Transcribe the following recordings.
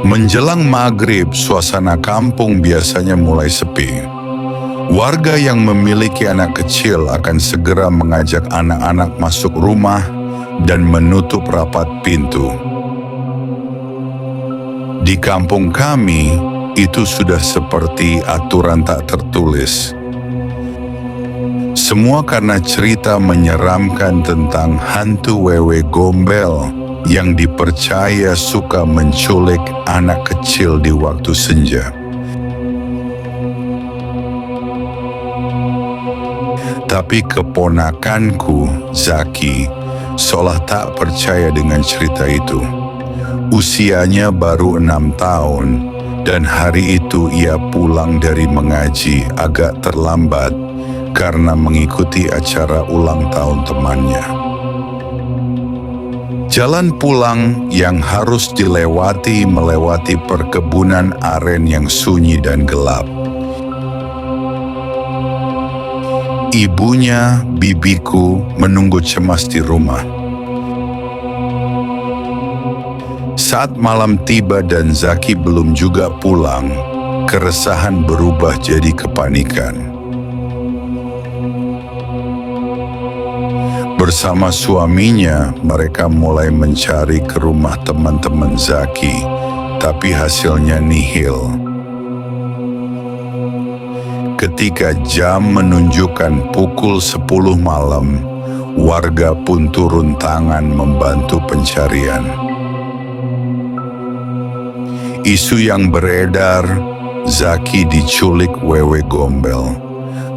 Menjelang maghrib, suasana kampung biasanya mulai sepi. Warga yang memiliki anak kecil akan segera mengajak anak-anak masuk rumah dan menutup rapat pintu. Di kampung kami, itu sudah seperti aturan tak tertulis. Semua karena cerita menyeramkan tentang hantu wewe gombel yang dipercaya suka menculik anak kecil di waktu senja. Tapi keponakanku, Zaki, seolah tak percaya dengan cerita itu. Usianya baru 6 tahun, dan hari itu ia pulang dari mengaji agak terlambat karena mengikuti acara ulang tahun temannya. Jalan pulang yang harus melewati perkebunan aren yang sunyi dan gelap. Ibunya, bibiku, menunggu cemas di rumah. Saat malam tiba dan Zaki belum juga pulang, keresahan berubah jadi kepanikan. Bersama suaminya, mereka mulai mencari ke rumah teman-teman Zaki, tapi hasilnya nihil. Ketika jam menunjukkan pukul 10 malam, warga pun turun tangan membantu pencarian. Isu yang beredar, Zaki diculik wewe gombel.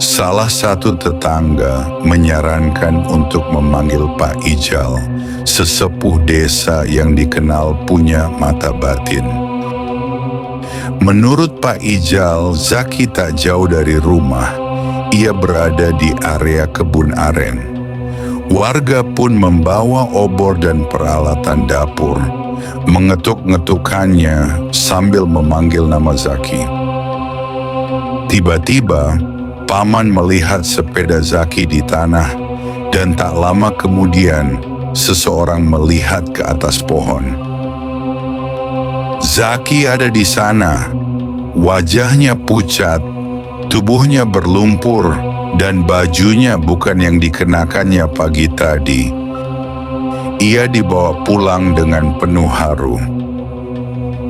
Salah satu tetangga menyarankan untuk memanggil Pak Ijal, sesepuh desa yang dikenal punya mata batin. Menurut Pak Ijal, Zaki tak jauh dari rumah. Ia berada di area kebun aren. Warga pun membawa obor dan peralatan dapur, mengetuk-ngetukannya sambil memanggil nama Zaki. Tiba-tiba, paman melihat sepeda Zaki di tanah, dan tak lama kemudian seseorang melihat ke atas pohon. Zaki ada di sana, wajahnya pucat, tubuhnya berlumpur, dan bajunya bukan yang dikenakannya pagi tadi. Ia dibawa pulang dengan penuh haru.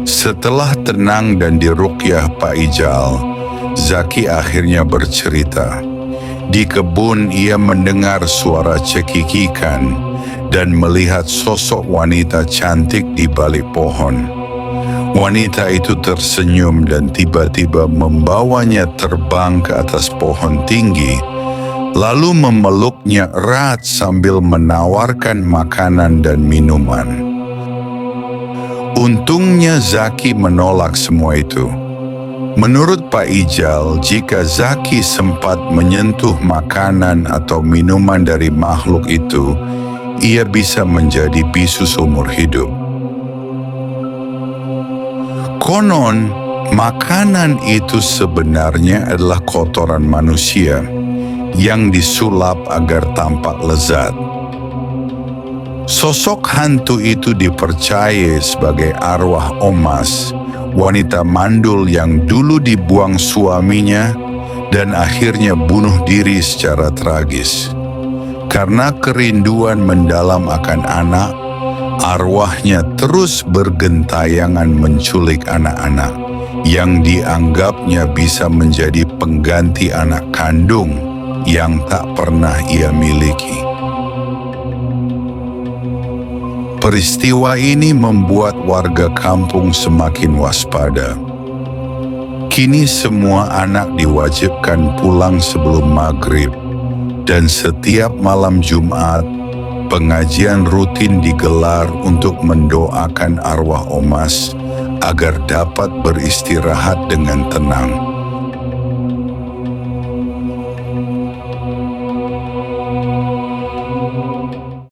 Setelah tenang dan diruqyah Pak Ijal, Zaki akhirnya bercerita. Di kebun ia mendengar suara cekikikan dan melihat sosok wanita cantik di balik pohon. Wanita itu tersenyum dan tiba-tiba membawanya terbang ke atas pohon tinggi, lalu memeluknya erat sambil menawarkan makanan dan minuman. Untungnya Zaki menolak semua itu. Menurut Pak Ijal, jika Zaki sempat menyentuh makanan atau minuman dari makhluk itu, ia bisa menjadi bisu seumur hidup. Konon, makanan itu sebenarnya adalah kotoran manusia yang disulap agar tampak lezat. Sosok hantu itu dipercaya sebagai arwah Omas, wanita mandul yang dulu dibuang suaminya dan akhirnya bunuh diri secara tragis. Karena kerinduan mendalam akan anak, arwahnya terus bergentayangan menculik anak-anak yang dianggapnya bisa menjadi pengganti anak kandung yang tak pernah ia miliki. Peristiwa ini membuat warga kampung semakin waspada. Kini semua anak diwajibkan pulang sebelum maghrib, dan setiap malam Jumat, pengajian rutin digelar untuk mendoakan arwah Omas agar dapat beristirahat dengan tenang.